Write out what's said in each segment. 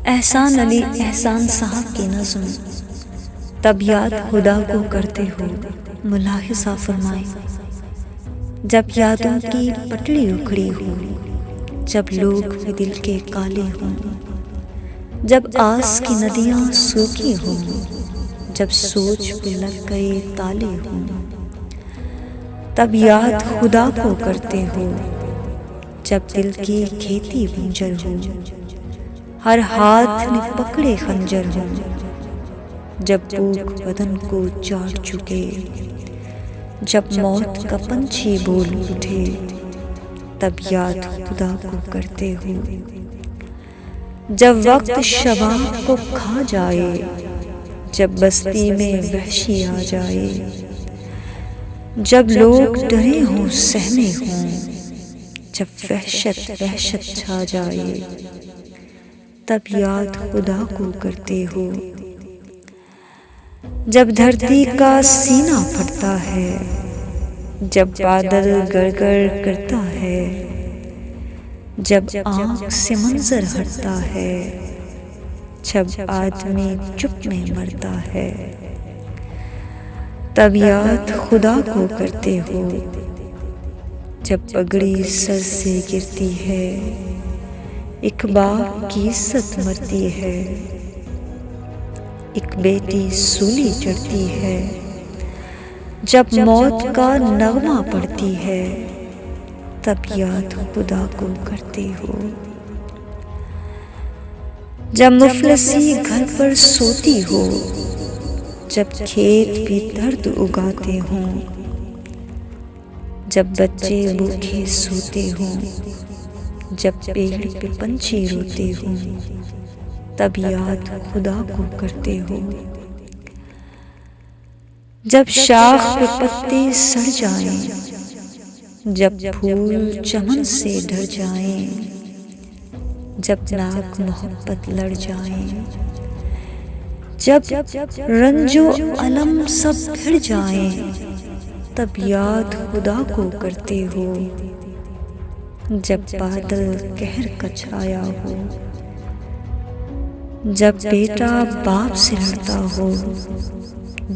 एहसान अली एहसान साहब की नज़्म, तब याद खुदा को करते हो मुलाहिज़ा फरमाए। जब यादों की पटड़ी उखड़ी हो, जब लोग भी दिल के काले हों, जब आस की नदियाँ सूखी हों, जब सोच पे लग गए ताले हों, तब याद खुदा को करते हो। जब दिल की खेती बंजर हो, हर हाथ में पकड़े खंजर हो, जब भूख बदन को चाट चुके, जब मौत का पंछी बोल उठे, तब याद खुदा को करते हो। जब वक्त शबाब को खा जाए, जब बस्ती में वहशी आ जाए, जब लोग डरे हों सहमे हों, जब वहशत वहशत छा जाए, तब याद खुदा को करते हो। जब धरती का सीना फटता है, जब बादल गड़गड़ करता है, जब आँख से मंजर हटता है, जब आदमी चुप में मरता है, तब याद खुदा को करते हो। जब पगड़ी सर से गिरती है, एक बाप की इज्जत मरती है, एक बेटी सूली चढ़ती है, जब मौत का नगमा पड़ती है, तब याद खुदा को करते हो। जब मुफलसी घर पर सोती हो, जब खेत भी दर्द उगाते हों, जब बच्चे भूखे सोते हों, जब पेड़ पे पंछी रोते हों, तब याद खुदा को करते हो। जब शाख पे पत्ते सड़ जाएं, जब फूल चमन से ढर जाएं, जब नाक मोहब्बत लड़ जाएं, जब रंजो अलम सब भिड़ जाएं, तब याद खुदा को करते हो। जब बादल कहर का छाया हो, जब बेटा बाप से लड़ता हो,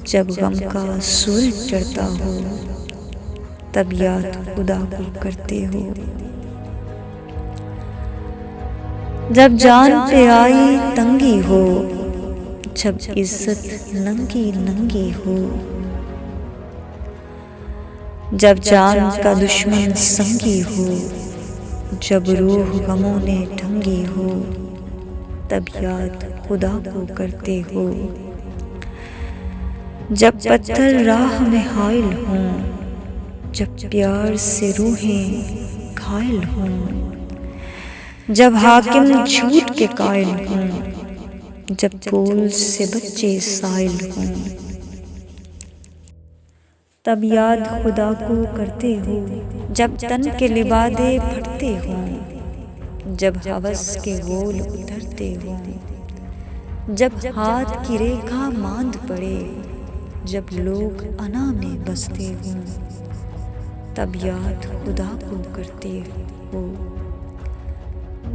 जब गम का सूरज चढ़ता हो, तब याद खुदा को करते हो। जब जान पे आई तंगी हो, जब इज्जत नंगी नंगी हो, जब जान का दुश्मन संगी हो, जब रूह गमों ने ढंगी हो, तब याद खुदा को करते हो। जब पत्थर राह में हायल हों, जब प्यार से रूहें घायल हों, जब हाकिम झूठ के कायल हों, जब फूल से बच्चे साइल हों, तब याद खुदा को करते हो। जब तन के लिबादे फटते हों, जब हवस के गोल उतरते हों, जब हाथ की रेखा मांद पड़े, जब लोग अना में बसते हों, तब याद खुदा को करते हो।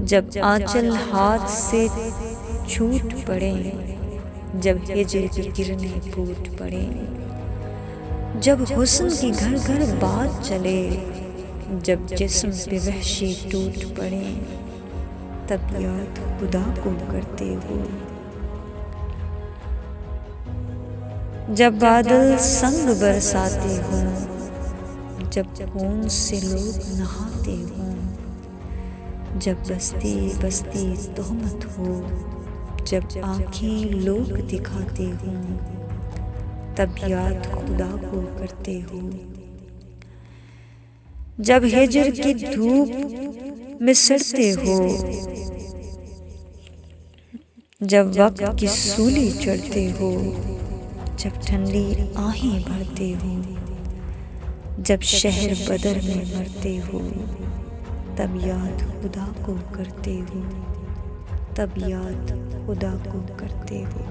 जब आंचल हाथ से छूट पड़े, जब हिज्र की किरणें फूट पड़े, जब हुस्न की घर घर बात चले, जब जिस्म पे वहशी टूट पड़े, तब याद खुदा को करते हो। जब बादल संग बरसाते हों, जब खून से लोग नहाते हों, जब बस्ती बस्ती तोहमत हो, जब आँखें लोग दिखाते हों, तब याद खुदा को करते हो। जब हिज्र की धूप में सड़ते हो, जब वक्त की सूली चढ़ते हो, जब ठंडी आहें भरते हो, जब शहर बदर में मरते हो, तब याद खुदा को करते हो। तब याद खुदा को करते हो।